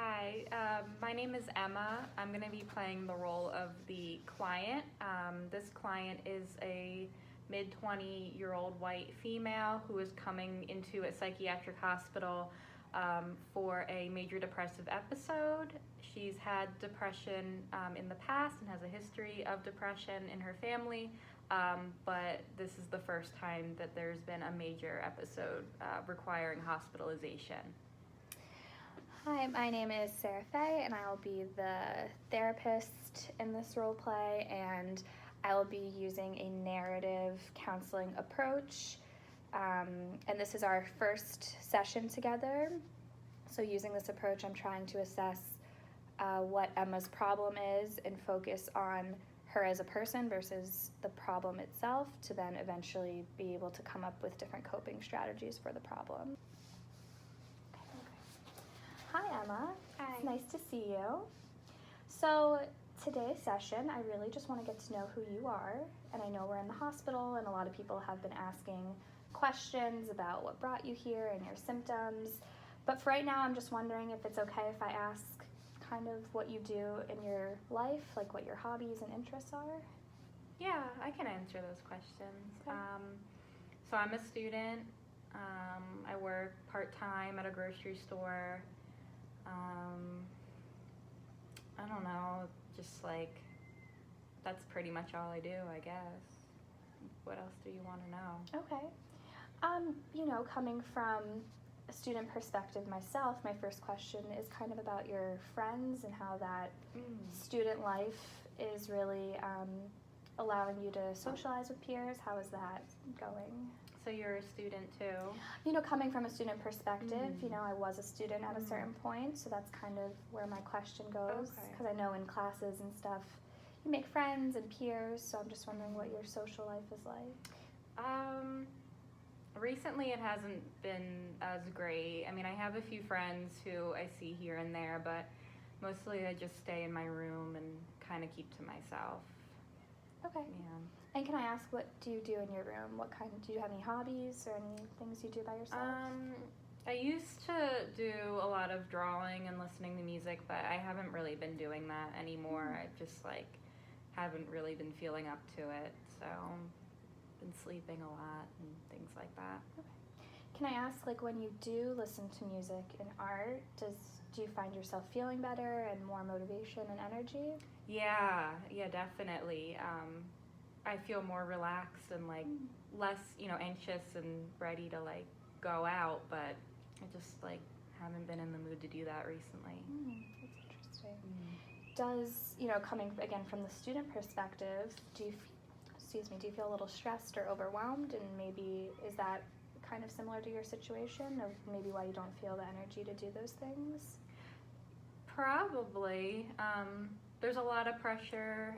Hi, my name is Emma. I'm going to be playing the role of the client. This client is a mid-20-year-old white female who is coming into a psychiatric hospital for a major depressive episode. She's had depression in the past and has a history of depression in her family, but this is the first time that there's been a major episode requiring hospitalization. Hi, my name is Sarah Faye, and I will be the therapist in this role play, and I will be using a narrative counseling approach. And this is our first session together. So using this approach, I'm trying to assess what Emma's problem is and focus on her as a person versus the problem itself to then eventually be able to come up with different coping strategies for the problem. Hi, Emma. Hi. It's nice to see you. So today's session, I really just want to get to know who you are. And I know we're in the hospital and a lot of people have been asking questions about what brought you here and your symptoms. But for right now, I'm just wondering if it's okay if I ask kind of what you do in your life, like what your hobbies and interests are. Yeah, I can answer those questions. Okay. So I'm a student. I work part-time at a grocery store. I don't know, just like, that's pretty much all I do, I guess. What else do you want to know? Okay. Coming from a student perspective myself, my first question is kind of about your friends and how that student life is really allowing you to socialize with peers. How is that going? So you're a student too? Coming from a student perspective, I was a student at a certain point, so that's kind of where my question goes. Because I know in classes and stuff, you make friends and peers, so I'm just wondering what your social life is like. Recently it hasn't been as great. I mean, I have a few friends who I see here and there, but mostly I just stay in my room and kind of keep to myself. Okay. Yeah. And can I ask, what do you do in your room? Do you have any hobbies or any things you do by yourself? I used to do a lot of drawing and listening to music, but I haven't really been doing that anymore. I just haven't really been feeling up to it, so been sleeping a lot and things like that. Okay. Can I ask, when you do listen to music and art, do you find yourself feeling better and more motivation and energy? Yeah, definitely. I feel more relaxed and less, anxious and ready to go out, but I just haven't been in the mood to do that recently. That's interesting. Does, coming again from the student perspective, do you feel a little stressed or overwhelmed, and maybe is that kind of similar to your situation of maybe why you don't feel the energy to do those things? Probably. There's a lot of pressure.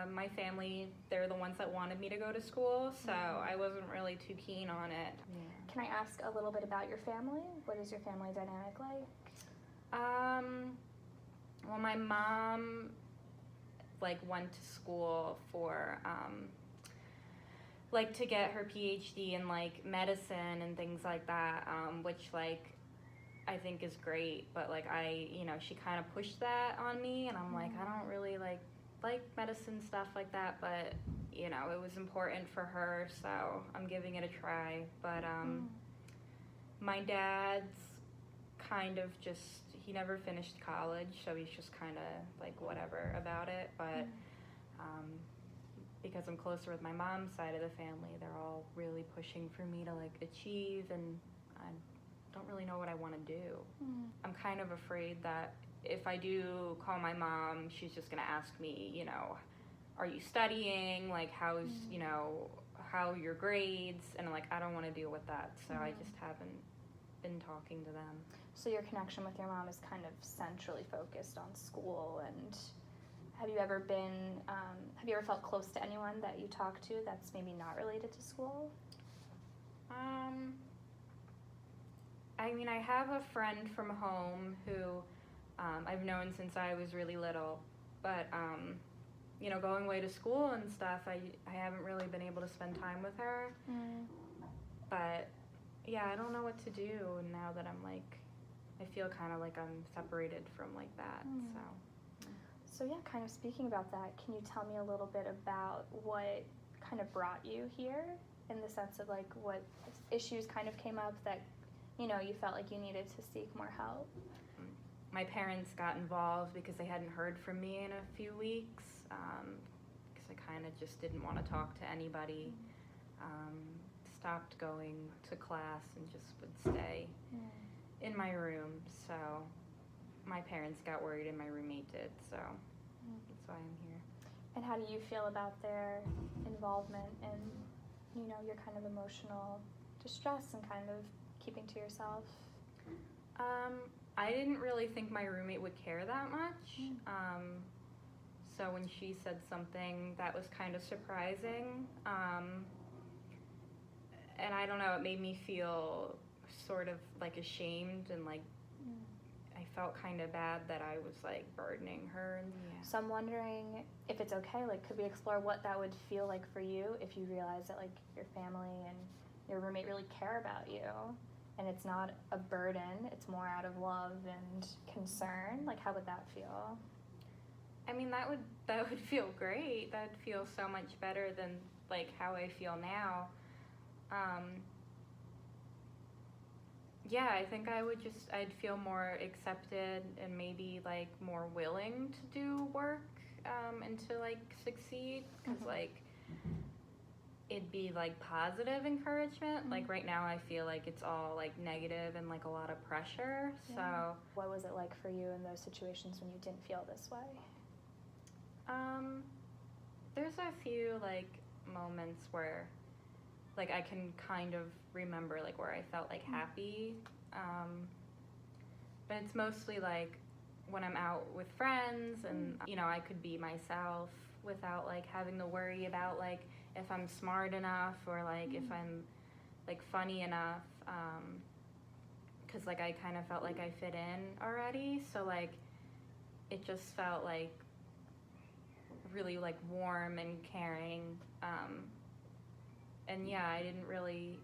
My family, they're the ones that wanted me to go to school, so I wasn't really too keen on it. Yeah. Can I ask a little bit about your family? What is your family dynamic like? Well, my mom went to school for to get her PhD in medicine and things like that, which I think is great, but she kind of pushed that on me, and I'm I don't really like medicine stuff like that, but it was important for her, so I'm giving it a try. But my dad's kind of he never finished college, so he's just kind of whatever about it, but because I'm closer with my mom's side of the family, they're all really pushing for me to achieve, and I don't really know what I want to do. I'm kind of afraid that if I do call my mom, she's just going to ask me, are you studying? How's, how are your grades? And I don't want to deal with that, so I just haven't been talking to them. So your connection with your mom is kind of centrally focused on school, and have you ever felt close to anyone that you talk to that's maybe not related to school? I have a friend from home who I've known since I was really little, but going away to school and stuff, I haven't really been able to spend time with her. But yeah, I don't know what to do now that I'm I feel kind of like I'm separated from like that. So yeah, kind of speaking about that, can you tell me a little bit about what kind of brought you here, in the sense of like what issues kind of came up that, you know, you felt like you needed to seek more help? My parents got involved because they hadn't heard from me in a few weeks, because I kind of just didn't want to talk to anybody. Stopped going to class and just would stay in my room. So my parents got worried and my roommate did, so that's why I'm here. And how do you feel about their involvement in, you know, your kind of emotional distress and kind of keeping to yourself? I didn't really think my roommate would care that much. So when she said something, that was kind of surprising. And I don't know, it made me feel sort of like ashamed, and like I felt kind of bad that I was like burdening her. And So I'm wondering if it's okay, like could we explore what that would feel like for you if you realize that like your family and your roommate really care about you, and it's not a burden, it's more out of love and concern? Like, how would that feel? I mean, that would feel great. That'd feel so much better than like how I feel now. Yeah, I think I'd feel more accepted and maybe like more willing to do work and to like succeed, because like it'd be like positive encouragement. Like right now I feel like it's all like negative and like a lot of pressure. So what was it like for you in those situations when you didn't feel this way? There's a few like moments where like I can kind of remember like where I felt like happy, but it's mostly like when I'm out with friends and you know I could be myself without like having to worry about like if I'm smart enough or like if I'm like funny enough, because like I kind of felt like I fit in already, so like it just felt like really like warm and caring. And yeah,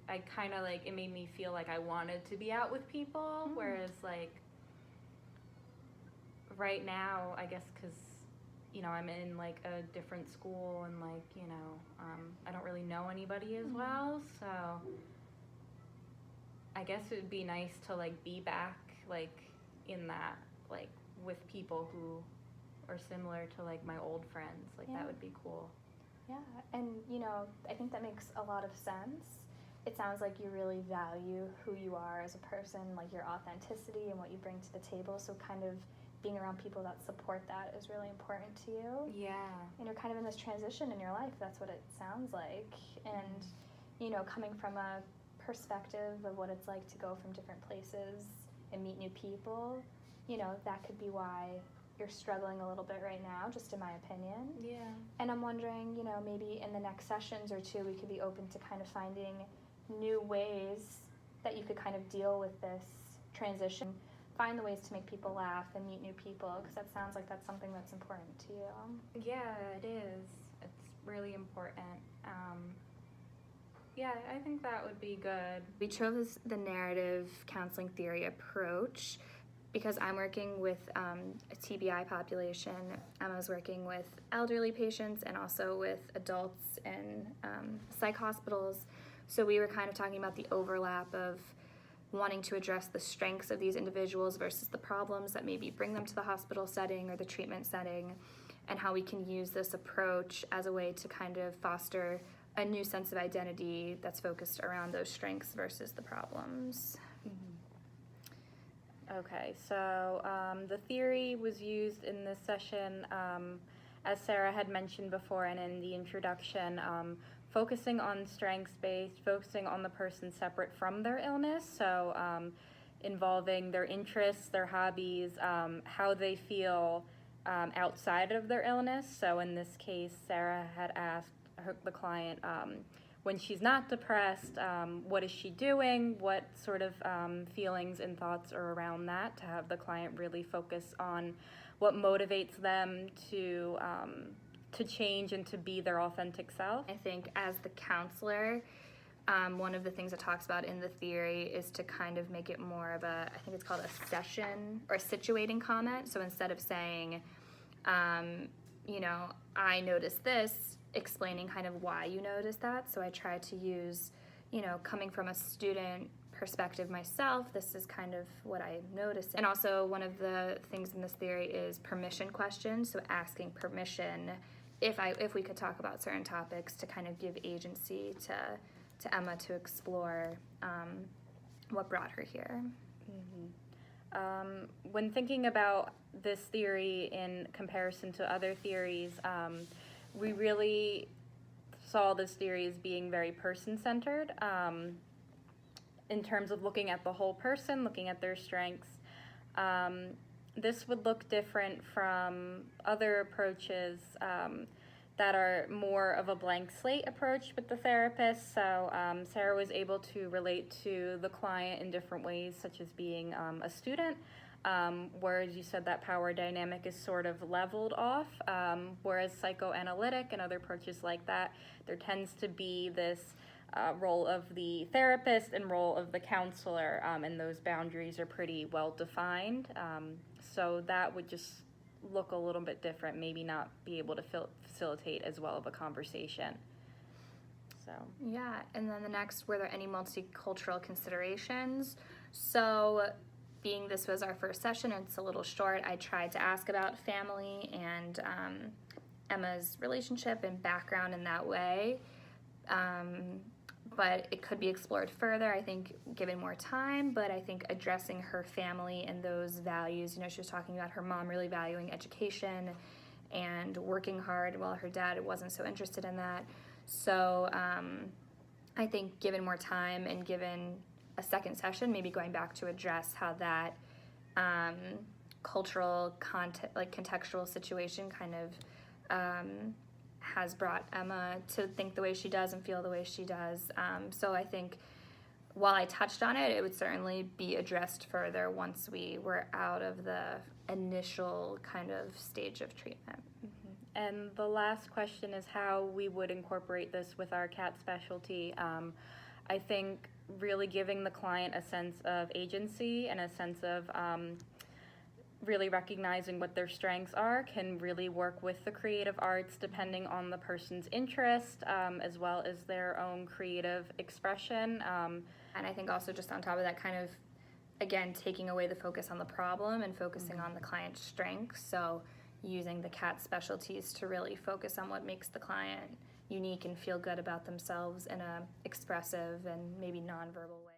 I kind of like, it made me feel like I wanted to be out with people, whereas like right now, I guess because, you know, I'm in like a different school and like, you know, I don't really know anybody as well, so I guess it would be nice to like be back like in that, like with people who are similar to like my old friends, like that would be cool. Yeah, and you know, I think that makes a lot of sense. It sounds like you really value who you are as a person, like your authenticity and what you bring to the table, so kind of being around people that support that is really important to you. Yeah. And you're kind of in this transition in your life, that's what it sounds like. And, you know, coming from a perspective of what it's like to go from different places and meet new people, you know, that could be why you're struggling a little bit right now, just in my opinion. Yeah. And I'm wondering, you know, maybe in the next sessions or two, we could be open to kind of finding new ways that you could kind of deal with this transition, find the ways to make people laugh and meet new people, because that sounds like that's something that's important to you. Yeah, it is. It's really important. Yeah, I think that would be good. We chose the narrative counseling theory approach because I'm working with a TBI population. Emma's working with elderly patients and also with adults in psych hospitals. So we were kind of talking about the overlap of wanting to address the strengths of these individuals versus the problems that maybe bring them to the hospital setting or the treatment setting, and how we can use this approach as a way to kind of foster a new sense of identity that's focused around those strengths versus the problems. Okay, so the theory was used in this session, as Sarah had mentioned before and in the introduction, focusing on strengths-based, focusing on the person separate from their illness, so involving their interests, their hobbies, how they feel outside of their illness. So in this case, Sarah had asked the client, when she's not depressed, what is she doing? What sort of feelings and thoughts are around that, to have the client really focus on what motivates them to change and to be their authentic self. I think as the counselor, one of the things it talks about in the theory is to kind of make it more of a, I think it's called a session or a situating comment. So instead of saying, you know, I noticed this, explaining kind of why you noticed that. So I try to use, you know, coming from a student perspective myself, this is kind of what I noticed. And also one of the things in this theory is permission questions. So asking permission if we could talk about certain topics to kind of give agency to Emma to explore what brought her here. When thinking about this theory in comparison to other theories, we really saw this theory as being very person-centered in terms of looking at the whole person, looking at their strengths. This would look different from other approaches that are more of a blank slate approach with the therapist. So Sarah was able to relate to the client in different ways, such as being a student, whereas you said that power dynamic is sort of leveled off, whereas psychoanalytic and other approaches like that, there tends to be this role of the therapist and role of the counselor, and those boundaries are pretty well defined. So that would just look a little bit different, maybe not be able to facilitate as well of a conversation. So yeah, and then the next, were there any multicultural considerations? So being this was our first session, it's a little short, I tried to ask about family and Emma's relationship and background in that way. But it could be explored further, I think, given more time, but I think addressing her family and those values, you know, she was talking about her mom really valuing education and working hard, while her dad wasn't so interested in that. So I think given more time and given a second session, maybe going back to address how that cultural, contextual situation kind of has brought Emma to think the way she does and feel the way she does. So I think while I touched on it, it would certainly be addressed further once we were out of the initial kind of stage of treatment. And the last question is how we would incorporate this with our CAT specialty. I think really giving the client a sense of agency and a sense of really recognizing what their strengths are can really work with the creative arts depending on the person's interest, as well as their own creative expression. And I think also just on top of that, kind of, again, taking away the focus on the problem and focusing on the client's strengths. So using the CAT specialties to really focus on what makes the client unique and feel good about themselves in a expressive and maybe nonverbal way.